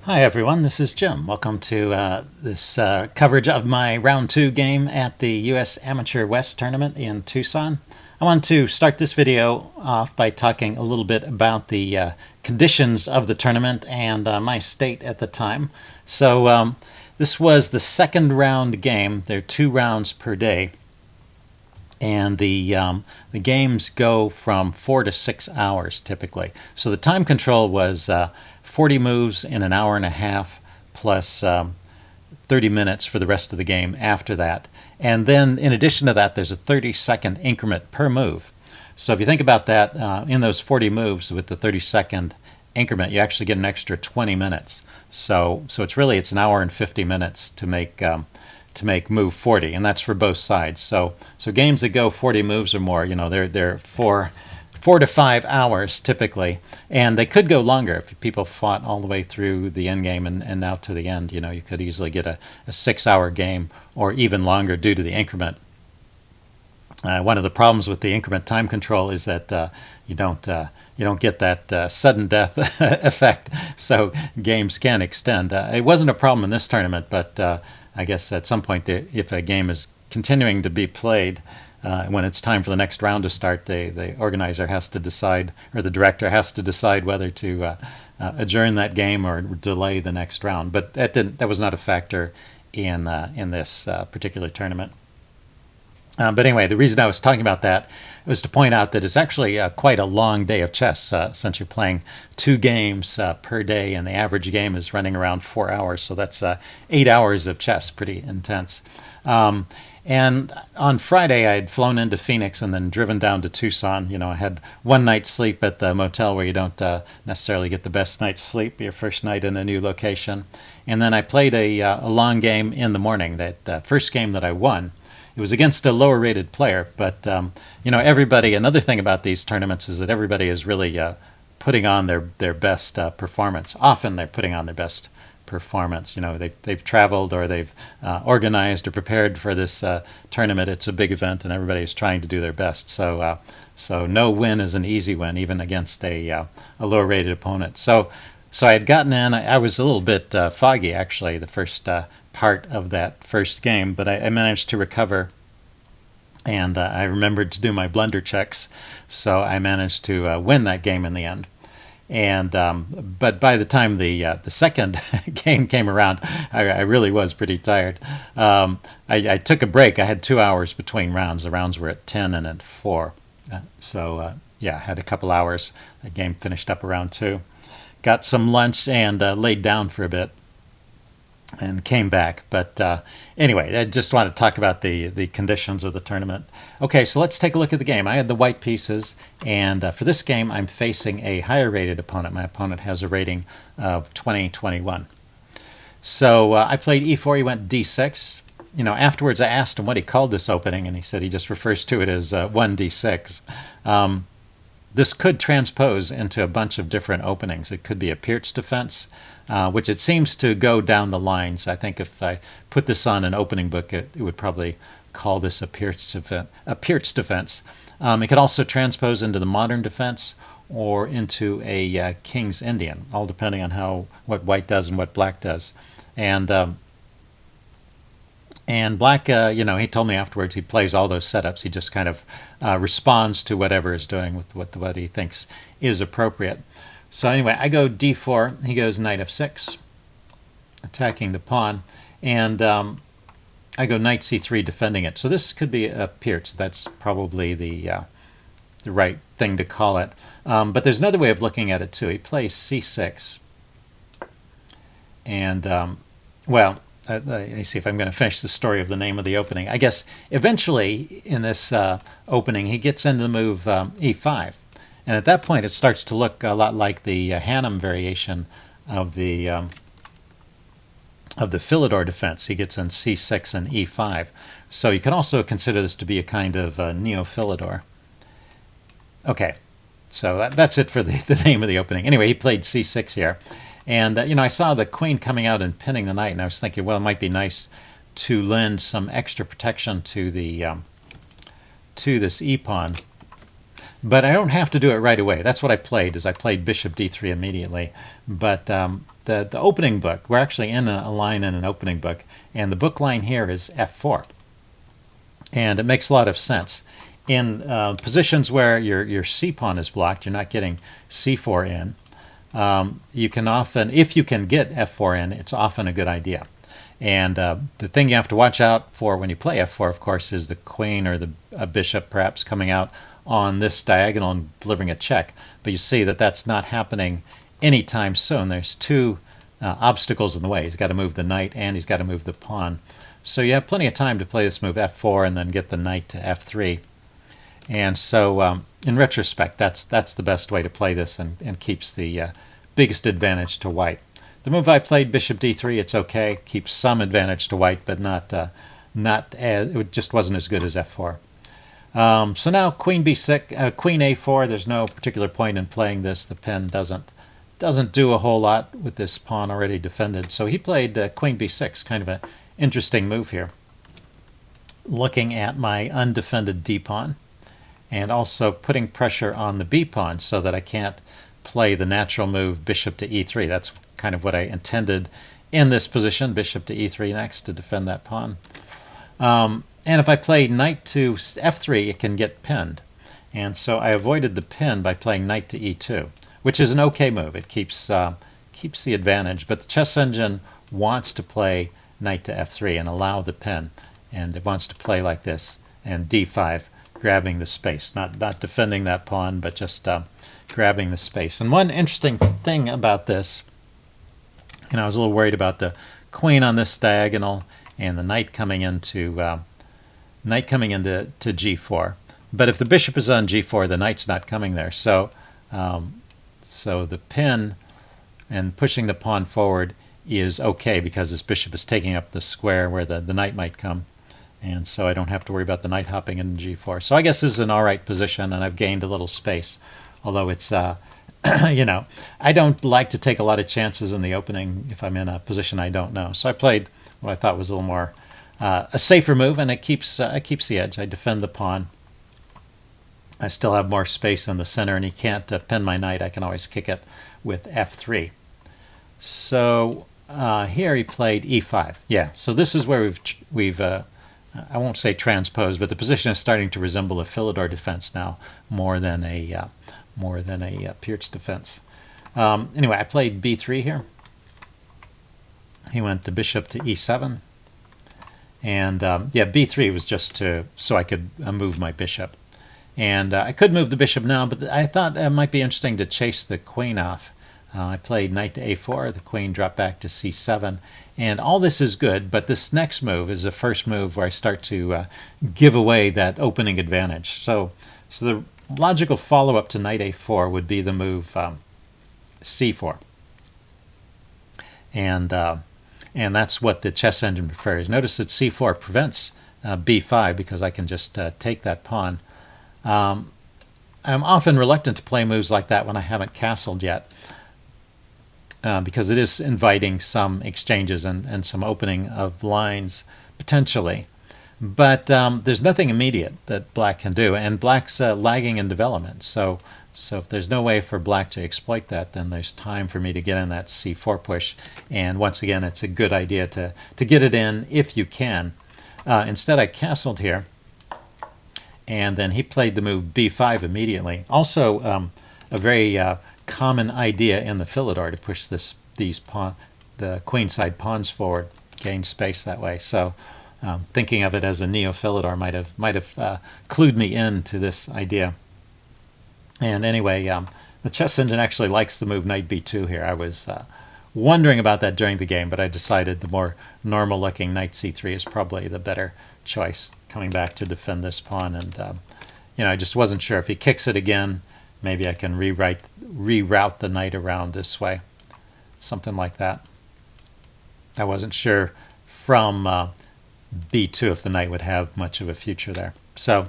Hi everyone, this is Jim. Welcome to this coverage of my round 2 game at the U.S. Amateur West Tournament in Tucson. I want to start this video off by talking a little bit about the conditions of the tournament and my state at the time. So this was the second round game. There are 2 rounds per day. And the games go from 4 to 6 hours typically. So the time control was 40 moves in an hour and a half plus 30 minutes for the rest of the game after that. And then in addition to that, there's a 30-second increment per move. So if you think about that, in those 40 moves with the 30-second increment, you actually get an extra 20 minutes. So it's an hour and 50 minutes to make move 40, and that's for both sides. So games that go 40 moves or more, they're 4 to 5 hours typically, and they could go longer if people fought all the way through the end game and out to the end. You could easily get a 6-hour game or even longer due to the increment. One of the problems with the increment time control is that you don't get that sudden death effect, so games can extend. It wasn't a problem in this tournament, but I guess at some point, if a game is continuing to be played, when it's time for the next round to start, the organizer has to decide, or the director has to decide whether to adjourn that game or delay the next round. But that was not a factor in this particular tournament. But anyway, the reason I was talking about that was to point out that it's actually quite a long day of chess, since you're playing 2 games per day, and the average game is running around 4 hours. So that's 8 hours of chess, pretty intense. And on Friday, I had flown into Phoenix and then driven down to Tucson. I had one night's sleep at the motel where you don't necessarily get the best night's sleep, your first night in a new location. And then I played a long game in the morning. That first game that I won, it was against a lower rated player, but everybody. Another thing about these tournaments is that everybody is really putting on their best performance. Often they're putting on their best performance. They've traveled or they've organized or prepared for this tournament. It's a big event, and everybody's trying to do their best. So no win is an easy win, even against a lower rated opponent. So I had gotten in. I was a little bit foggy actually the first part of that first game, but I managed to recover, and I remembered to do my blunder checks, so I managed to win that game in the end. And but by the time the second game came around, I really was pretty tired. I took a break. I had 2 hours between rounds. The rounds were at 10 and at 4. I had a couple hours. The game finished up around 2. Got some lunch and laid down for a bit and came back. But anyway, I just want to talk about the conditions of the tournament. Okay, so let's take a look at the game. I had the white pieces, and for this game, I'm facing a higher rated opponent. My opponent has a rating of 20-21. So I played e4, he went d6. Afterwards I asked him what he called this opening, and he said he just refers to it as 1d6. This could transpose into a bunch of different openings. It could be a Pirc defense, which it seems to go down the lines. I think if I put this on an opening book, it would probably call this a Pirc defense. It could also transpose into the modern defense or into a King's Indian, all depending on what white does and what black does. And black, he told me afterwards he plays all those setups. He just kind of responds to whatever is doing with what he thinks is appropriate. So anyway, I go d4. He goes knight f6, attacking the pawn. And I go knight c3, defending it. So this could be a Pirc. That's probably the right thing to call it. But there's another way of looking at it, too. He plays c6. And, let me see if I'm going to finish the story of the name of the opening. I guess eventually in this opening, he gets into the move e5. And at that point, it starts to look a lot like the Hannum variation of the Philidor defense. He gets in c6 and e5. So you can also consider this to be a kind of Neo-Philidor. Okay, so that's it for the name of the opening. Anyway, he played c6 here. And, I saw the queen coming out and pinning the knight, and I was thinking, well, it might be nice to lend some extra protection to this e-pawn. But I don't have to do it right away. That's what I played, is I played bishop d3 immediately. But the opening book, we're actually in a line in an opening book, and the book line here is f4. And it makes a lot of sense. In positions where your c-pawn is blocked, you're not getting c4 in, you can often, if you can get f4 in, it's often a good idea. And the thing you have to watch out for when you play f4, of course, is the queen or the bishop perhaps coming out on this diagonal and delivering a check. But you see that that's not happening anytime soon. There's two obstacles in the way. He's got to move the knight and he's got to move the pawn. So you have plenty of time to play this move f4 and then get the knight to f3. And so in retrospect, that's the best way to play this, and keeps the biggest advantage to white. The move I played, bishop d3, it's okay. Keeps some advantage to white, but not as, it just wasn't as good as f4. So now queen b6, queen a4. There's no particular point in playing this. The pin doesn't do a whole lot with this pawn already defended. So he played queen b6, kind of an interesting move here. Looking at my undefended d pawn, and also putting pressure on the b pawn so that I can't play the natural move bishop to e3. That's kind of what I intended in this position, bishop to e3 next to defend that pawn. And if I play knight to f3, it can get pinned. And so I avoided the pin by playing knight to e2, which is an okay move. It keeps the advantage, but the chess engine wants to play knight to f3 and allow the pin, and it wants to play like this, and d5, grabbing the space, not defending that pawn, but just grabbing the space. And one interesting thing about this, I was a little worried about the queen on this diagonal and the knight coming into g4. But if the bishop is on g4, the knight's not coming there. So so the pin and pushing the pawn forward is okay, because this bishop is taking up the square where the knight might come. And so I don't have to worry about the knight hopping into g4. So I guess this is an all right position, and I've gained a little space. Although it's, I don't like to take a lot of chances in the opening if I'm in a position I don't know. So I played what I thought was a little more a safer move, and it keeps the edge. I defend the pawn. I still have more space in the center, and he can't pin my knight. I can always kick it with f3. So here he played e5. Yeah. So this is where we've I won't say transposed, but the position is starting to resemble a Philidor defense now, more than a Pirc defense. Anyway, I played b3 here. He went to bishop to e7, and yeah, b3 was just so I could move my bishop, and I could move the bishop now, but I thought it might be interesting to chase the queen off. I played knight to a4. The queen dropped back to c7. And all this is good, but this next move is the first move where I start to give away that opening advantage. So the logical follow-up to knight a4 would be the move c4. And that's what the chess engine prefers. Notice that c4 prevents b5, because I can just take that pawn. I'm often reluctant to play moves like that when I haven't castled yet. Because it is inviting some exchanges and some opening of lines, potentially. But there's nothing immediate that black can do, and black's lagging in development. So if there's no way for black to exploit that, then there's time for me to get in that c4 push. And once again, it's a good idea to get it in if you can. Instead, I castled here, and then he played the move b5 immediately. Also, a very common idea in the Philidor to push the queenside pawns forward, gain space that way. So thinking of it as a Neo-Philidor might have clued me into this idea. And anyway, the chess engine actually likes the move knight b2 here. I was wondering about that during the game, but I decided the more normal looking knight c3 is probably the better choice, coming back to defend this pawn. And I just wasn't sure if he kicks it again, maybe I can reroute the knight around this way, something like that. I wasn't sure from b2 if the knight would have much of a future there. So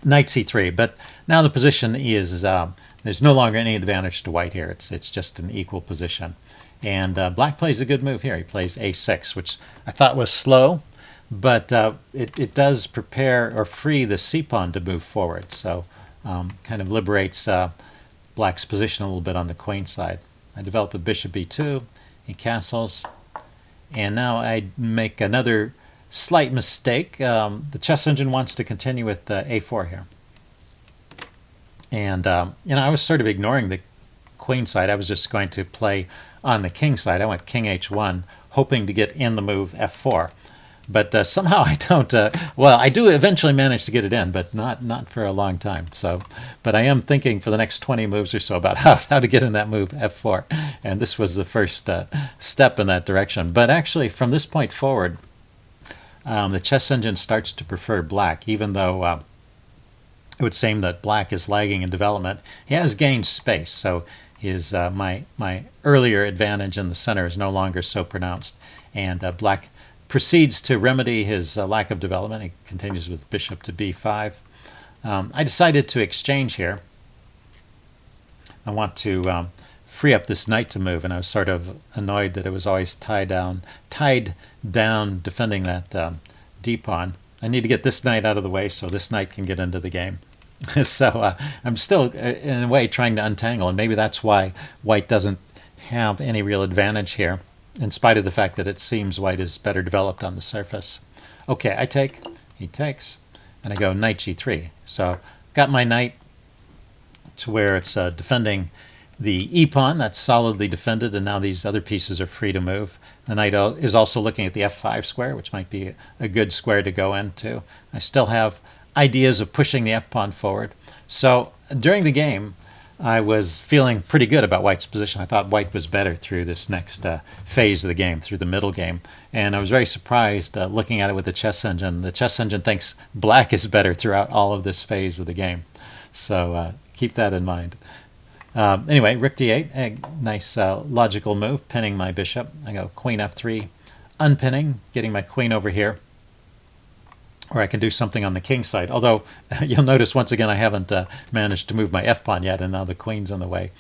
knight c3, but now the position is there's no longer any advantage to white here. It's just an equal position, and black plays a good move here. He plays a6, which I thought was slow, but it does prepare or free the c pawn to move forward. So kind of liberates black's position a little bit on the queen side. I develop with bishop b2, he castles, and now I make another slight mistake. The chess engine wants to continue with a4 here. And I was sort of ignoring the queen side. I was just going to play on the king side. I went king h1, hoping to get in the move f4. But somehow I don't. Well, I do eventually manage to get it in, but not for a long time. So, but I am thinking for the next 20 moves or so about how to get in that move f4, and this was the first step in that direction. But actually, from this point forward, the chess engine starts to prefer black, even though it would seem that black is lagging in development. He has gained space, so his my earlier advantage in the center is no longer so pronounced, and black proceeds to remedy his lack of development. He continues with bishop to b5. I decided to exchange here. I want to free up this knight to move, and I was sort of annoyed that it was always tied down defending that d-pawn. I need to get this knight out of the way so this knight can get into the game. So I'm still, in a way, trying to untangle, and maybe that's why white doesn't have any real advantage here, in spite of the fact that it seems white is better developed on the surface. Okay, I take, he takes, and I go knight g3. So got my knight to where it's defending the e-pawn. That's solidly defended, and now these other pieces are free to move. The knight is also looking at the f5 square, which might be a good square to go into. I still have ideas of pushing the f-pawn forward. So during the game, I was feeling pretty good about white's position. I thought white was better through this next phase of the game, through the middle game. And I was very surprised looking at it with the chess engine. The chess engine thinks black is better throughout all of this phase of the game. So keep that in mind. Anyway, rook d8, a nice logical move, pinning my bishop. I go queen f3, unpinning, getting my queen over here. Or I can do something on the king side. Although, you'll notice once again I haven't managed to move my f-pawn yet, and now the queen's in the way.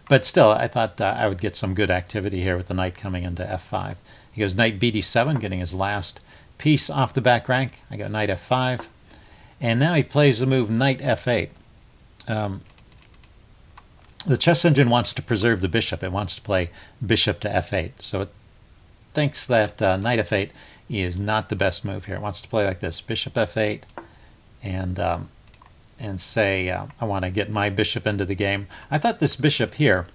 But still, I thought I would get some good activity here with the knight coming into f5. He goes knight bd7, getting his last piece off the back rank. I go knight f5. And now he plays the move knight f8. The chess engine wants to preserve the bishop. It wants to play bishop to f8. So it thinks that knight f8 is not the best move here. It wants to play like this, bishop f8, and say I want to get my bishop into the game. I thought this bishop here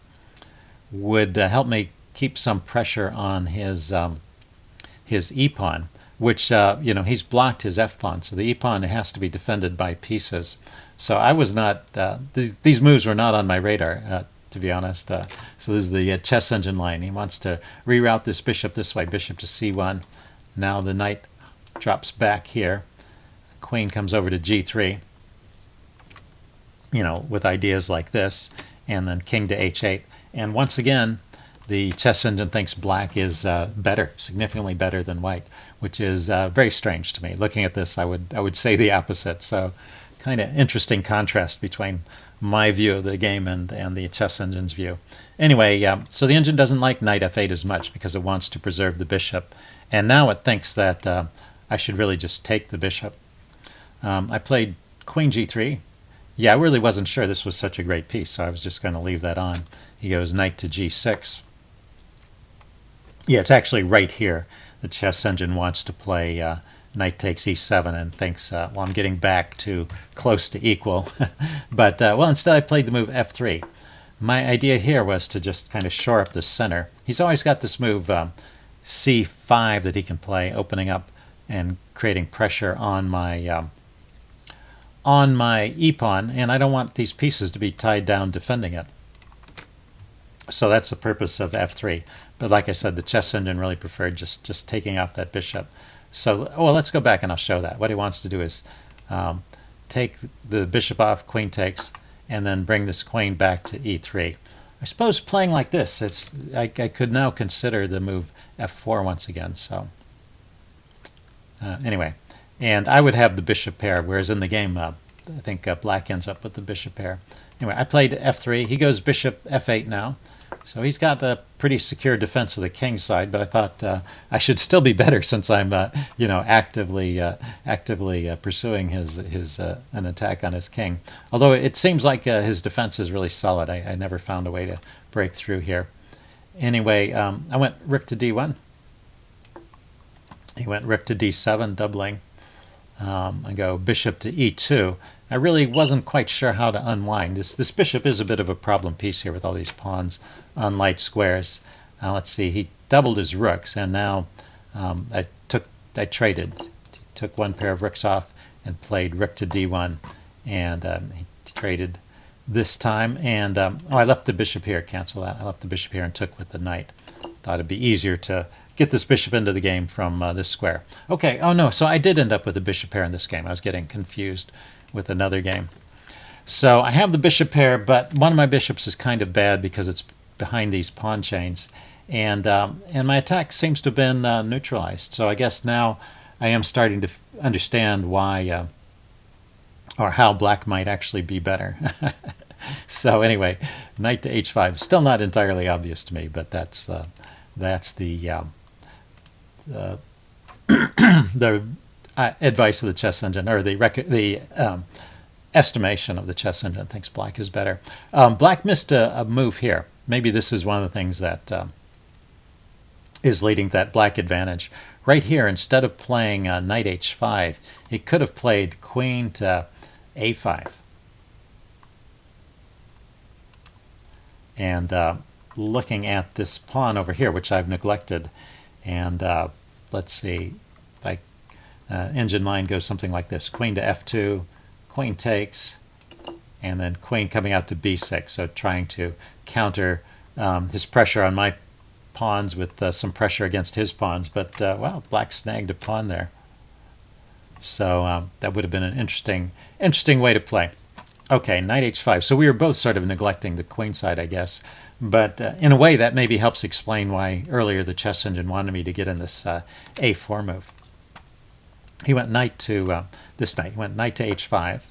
would help me keep some pressure on his e-pawn, which he's blocked his f-pawn, so the e-pawn has to be defended by pieces. So I was not these moves were not on my radar, to be honest. So this is the chess engine line. He wants to reroute this bishop this way, bishop to c1. Now the knight drops back here. Queen comes over to g3, with ideas like this, and then king to h8. And once again, the chess engine thinks black is better, significantly better than white, which is very strange to me. Looking at this, I would say the opposite. So kind of interesting contrast between my view of the game and the chess engine's view. Anyway, so the engine doesn't like knight f8 as much because it wants to preserve the bishop. And now it thinks that I should really just take the bishop. I played queen g3. Yeah, I really wasn't sure this was such a great piece, so I was just going to leave that on. He goes knight to g6. Yeah, it's actually right here. The chess engine wants to play knight takes e7 and thinks, well, I'm getting back to close to equal. But, well, instead I played the move f3. My idea here was to just kind of shore up the center. He's always got this move c5 that he can play, opening up and creating pressure on my e-pawn, and I don't want these pieces to be tied down defending it. So that's the purpose of f3. But like I said, the chess engine really preferred just taking off that bishop. So, well, let's go back and I'll show that. What he wants to do is take the bishop off, queen takes, and then bring this queen back to e3. I suppose playing like this, I could now consider the move f4 once again. So anyway, and I would have the bishop pair, whereas in the game, I think black ends up with the bishop pair. Anyway, I played f3. He goes bishop f8 now. So he's got a pretty secure defense of the king side, but I thought I should still be better since I'm, actively pursuing his an attack on his king. Although it seems like his defense is really solid. I never found a way to break through here. Anyway, I went rook to d1. He went rook to d7, doubling. I go bishop to e2. I really wasn't quite sure how to unwind. This bishop is a bit of a problem piece here with all these pawns on light squares. Let's see, he doubled his rooks, and now I traded. Took one pair of rooks off and played rook to d1, and he traded this time. And I left the bishop here, cancel that. I left the bishop here and took with the knight. Thought it'd be easier to get this bishop into the game from this square. Okay, oh no, so I did end up with a bishop pair in this game. I was getting confused with another game. So I have the bishop pair, but one of my bishops is kind of bad because it's behind these pawn chains. And my attack seems to have been neutralized. So I guess now I am starting to understand why, or how black might actually be better. So anyway, knight to h5. Still not entirely obvious to me, but that's the the advice of the chess engine, or the estimation of the chess engine thinks black is better. Black missed a move here. Maybe this is one of the things that is leading to that black advantage. Right here, instead of playing knight h5, he could have played queen to a5. And looking at this pawn over here, which I've neglected, and let's see, like engine line goes something like this: queen to f2, queen takes, and then queen coming out to b6. So trying to counter his pressure on my pawns with some pressure against his pawns. But wow, black snagged a pawn there. So that would have been an interesting way to play. Okay, knight h5. So we were both sort of neglecting the queen side, I guess. But in a way, that maybe helps explain why earlier the chess engine wanted me to get in this a4 move. He went knight to this knight. He went knight to h5,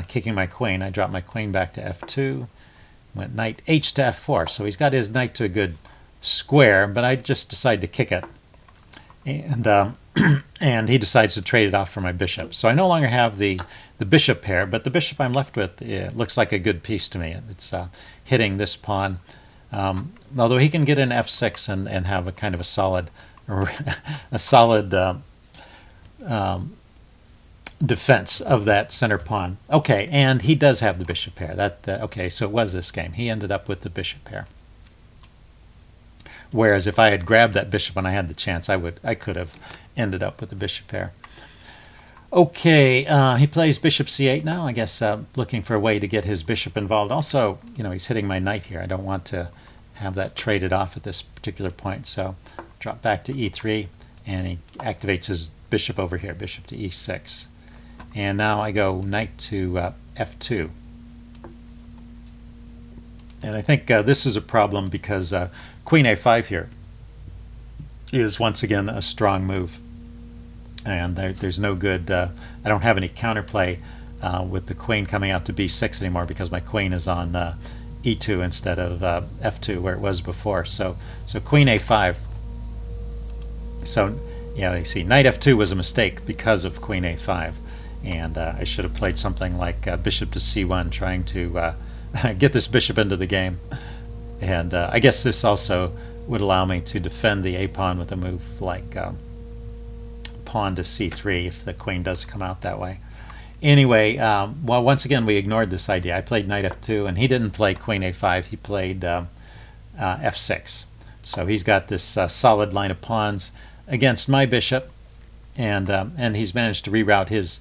kicking my queen. I dropped my queen back to f2. Went knight h to f4. So he's got his knight to a good square, but I just decided to kick it. And and he decides to trade it off for my bishop. So I no longer have the bishop pair, but the bishop I'm left with looks like a good piece to me. It's hitting this pawn, although he can get in f6 and have a kind of a solid defense of that center pawn. Okay, and he does have the bishop pair. Okay, so it was this game. He ended up with the bishop pair. Whereas if I had grabbed that bishop when I had the chance, I could have ended up with the bishop pair. Okay, he plays bishop c8 now. I guess looking for a way to get his bishop involved. Also, he's hitting my knight here. I don't want to have that traded off at this particular point. So drop back to e3, and he activates his bishop over here, bishop to e6. And now I go knight to f2. And I think this is a problem because queen a5 here is once again a strong move. And there's no good, I don't have any counterplay with the queen coming out to b6 anymore because my queen is on e2 instead of f2 where it was before. So queen a5. So yeah, you see, knight f2 was a mistake because of queen a5. And I should have played something like bishop to c1, trying to get this bishop into the game. And I guess this also would allow me to defend the a-pawn with a move like pawn to c3 if the queen does come out that way. Anyway, well, once again, we ignored this idea. I played knight f2, and he didn't play queen a5. He played f6. So he's got this solid line of pawns against my bishop, and he's managed to reroute his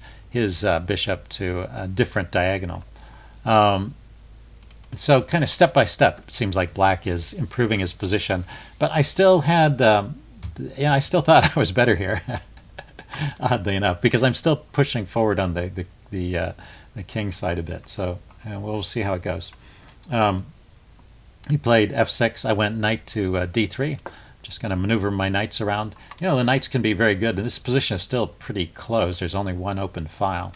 bishop to a different diagonal. So kind of step by step, it seems like black is improving his position. But I still had, I still thought I was better here, oddly enough, because I'm still pushing forward on the king side a bit. So we'll see how it goes. He played f6. I went knight to d3. Just going to maneuver my knights around. The knights can be very good, and this position is still pretty close. There's only one open file.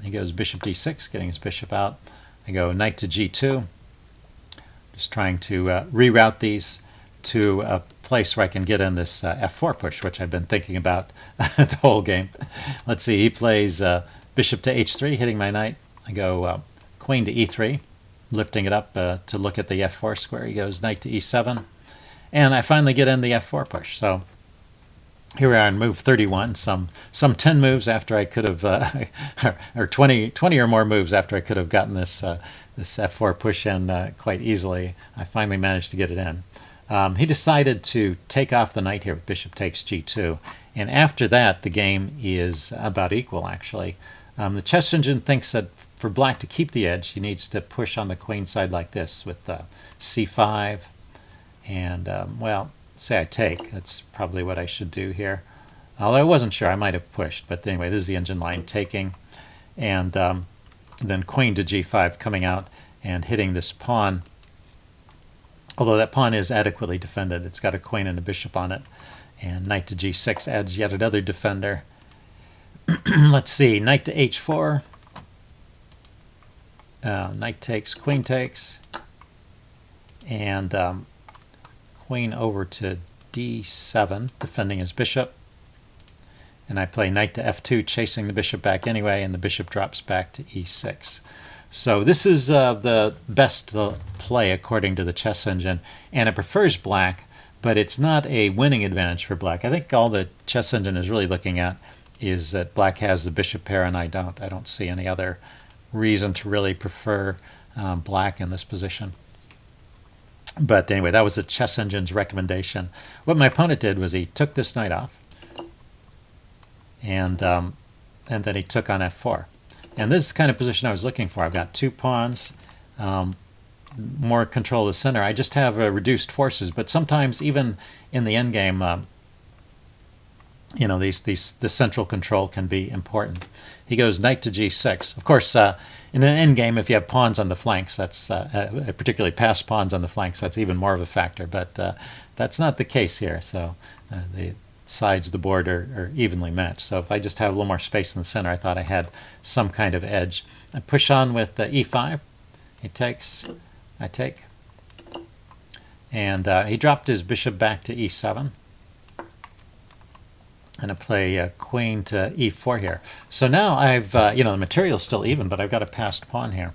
He goes bishop d6, getting his bishop out. I go knight to g2. Just trying to reroute these to a place where I can get in this f4 push, which I've been thinking about the whole game. Let's see, he plays bishop to h3, hitting my knight. I go queen to e3, lifting it up to look at the f4 square. He goes knight to e7, and I finally get in the f4 push. So here we are in move 31, some 10 moves after I could have, or 20 or more moves after I could have gotten this this f4 push in quite easily. I finally managed to get it in. He decided to take off the knight here with bishop takes g2, and after that the game is about equal, actually. The chess engine thinks that for black to keep the edge, he needs to push on the queen side like this with c5, and well, say I take. That's probably what I should do here. Although I wasn't sure, I might have pushed, but anyway, this is the engine line taking, and then queen to g5 coming out and hitting this pawn. Although that pawn is adequately defended. It's got a queen and a bishop on it. And knight to g6 adds yet another defender. Let's see, knight to h4. Knight takes, queen takes. And queen over to d7, defending his bishop. And I play knight to f2, chasing the bishop back anyway, and the bishop drops back to e6. So this is the best play according to the chess engine, and it prefers black, but it's not a winning advantage for black. I think all the chess engine is really looking at is that black has the bishop pair and I don't. I don't see any other reason to really prefer black in this position. But anyway, that was the chess engine's recommendation. What my opponent did was he took this knight off, and then he took on f4. And this is the kind of position I was looking for. I've got two pawns, more control of the center. I just have reduced forces, but sometimes even in the endgame, you know, the central control can be important. He goes knight to g6. Of course, in an endgame, if you have pawns on the flanks, that's particularly passed pawns on the flanks, that's even more of a factor. But that's not the case here. So the sides of the board are evenly matched. So if I just have a little more space in the center, I thought I had some kind of edge. I push on with e5. He takes, I take. And he dropped his bishop back to e7. And I play queen to e4 here. So now I've, you know, the material's still even, but I've got a passed pawn here.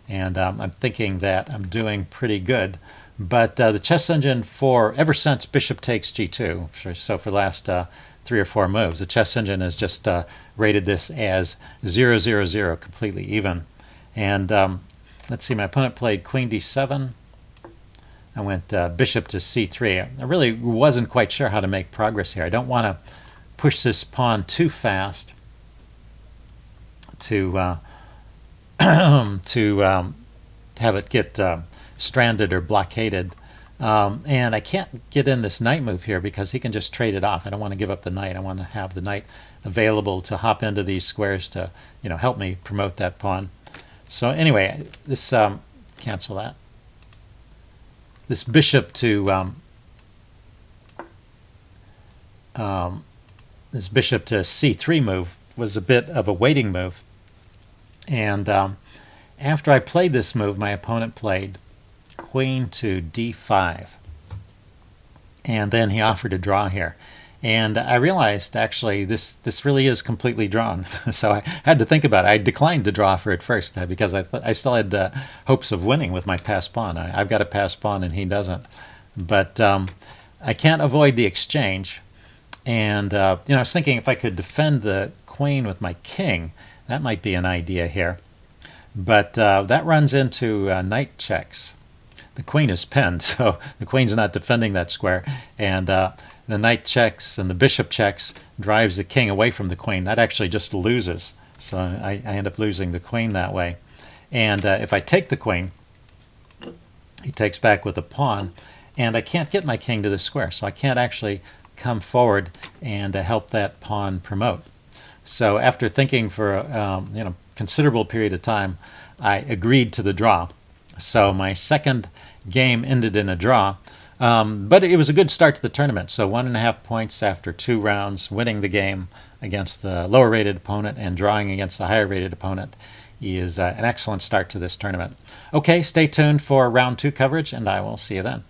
And I'm thinking that I'm doing pretty good. But the chess engine, ever since bishop takes g2, so for the last 3 or 4 moves, the chess engine has just rated this as 0-0-0, completely even. And let's see, my opponent played queen d7. I went bishop to c3. I really wasn't quite sure how to make progress here. I don't want to push this pawn too fast to have it get stranded or blockaded. And I can't get in this knight move here because he can just trade it off. I don't want to give up the knight. I want to have the knight available to hop into these squares to, you know, help me promote that pawn. So anyway, this cancel that. This bishop to c3 move was a bit of a waiting move. And after I played this move, my opponent played queen to d5. And then he offered a draw here. And I realized, actually, this really is completely drawn. So I had to think about it. I declined to draw for it first because I still had hopes of winning with my passed pawn. I've got a passed pawn and he doesn't. But I can't avoid the exchange. And you know, I was thinking if I could defend the queen with my king, that might be an idea here. But that runs into knight checks. The queen is pinned, so the queen's not defending that square. And the knight checks and the bishop checks drives the king away from the queen. That actually just loses. So I end up losing the queen that way. And if I take the queen, he takes back with a pawn. And I can't get my king to the square, so I can't actually come forward and help that pawn promote. So after thinking for a you know, considerable period of time, I agreed to the draw. So my second game ended in a draw, but it was a good start to the tournament. So 1.5 points after 2 rounds, winning the game against the lower rated opponent and drawing against the higher rated opponent. he is an excellent start to this tournament. Okay, stay tuned for round 2 coverage, and I will see you then.